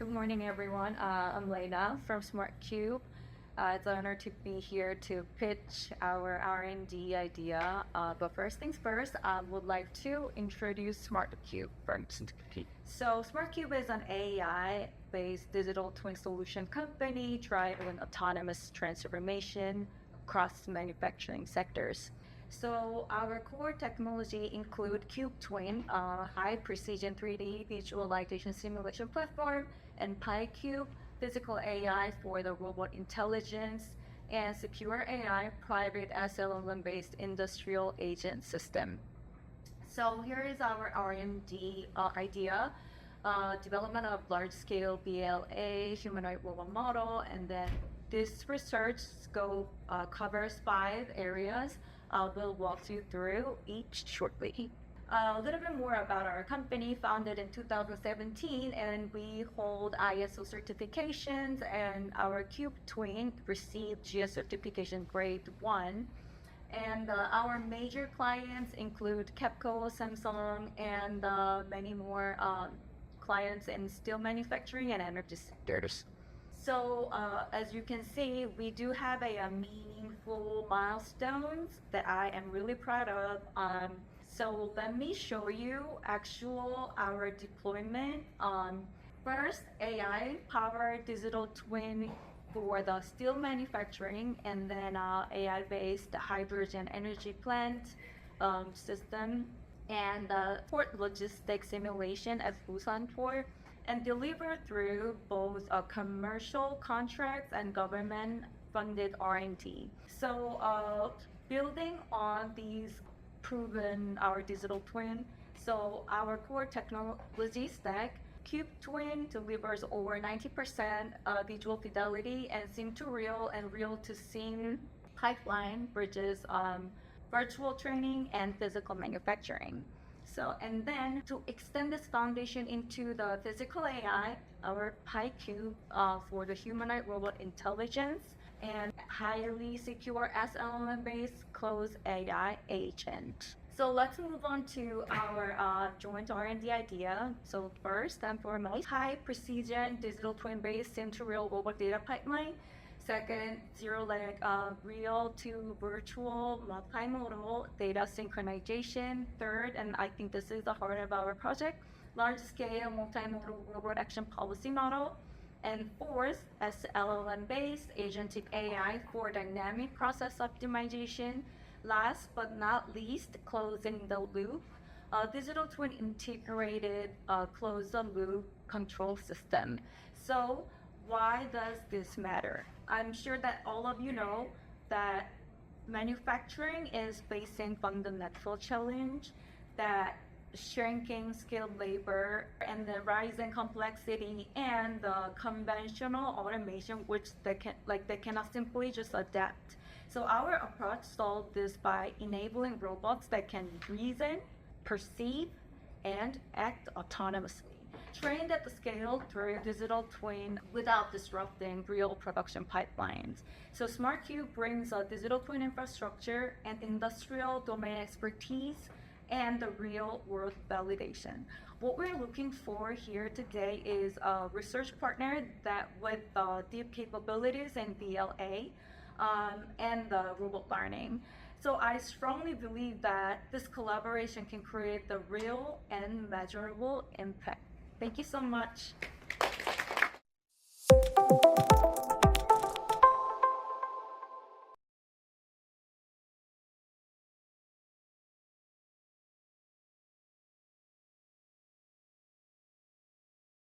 Good morning, everyone. I'm Leina from SmartCube. It's an honor to be here to pitch our R&D idea. But first things first, I would like to introduce SmartCube first. So SmartCube is an AI-based digital twin solution company driving autonomous transformation across manufacturing sectors. So our core technology include Cube Twin, a high precision 3D visualization simulation platform, and PyCube, physical AI for the robot intelligence, and secure AI, private SLM-based industrial agent system. So here is our R&D idea. Development of large-scale BLA, humanoid robot model, and then this research scope covers 5 areas. We'll walk you through each shortly. A little bit more about our company, founded in 2017, and we hold ISO certifications, and our Cube Twin received GS certification grade 1. And our major clients include Capco, Samsung, and many more clients in steel manufacturing and energy sectors. So as you can see, we do have a meaningful milestones that I am really proud of. So let me show you our deployment. First, AI-powered digital twin for the steel manufacturing, and then AI-based hydrogen energy plant system, and port logistics simulation at Busan Port, and delivered through both commercial contracts and government-funded R&D. So building on these proven our digital twin, so our core technology stack, Cube Twin delivers over 90% visual fidelity and sim to real and real to sim pipeline bridges virtual training and physical manufacturing. So, and then to extend this foundation into the physical AI, our PyCube for the humanoid robot intelligence and highly secure SLM-based closed AI agent. So let's move on to our joint R&D idea. So first and foremost, high precision digital twin-based sim-to-real robot data pipeline. Second, zero-lag real to virtual multimodal data synchronization. Third, and I think this is the heart of our project, large-scale multimodal robot action policy model. And fourth, SLM-based agentic AI for dynamic process optimization. Last but not least, closing the loop, digital twin integrated closed-the-loop control system. So why does this matter? I'm sure that all of you know that manufacturing is facing fundamental challenge, that shrinking skilled labor and the rising complexity and the conventional automation, which they cannot simply just adapt. So our approach solved this by enabling robots that can reason, perceive, and act autonomously, trained at the scale through digital twin without disrupting real production pipelines. So SmartCube brings a digital twin infrastructure and industrial domain expertise and the real world validation. What we're looking for here today is a research partner that with deep capabilities in BLA and the robot learning. So I strongly believe that this collaboration can create the real and measurable impact. Thank you so much.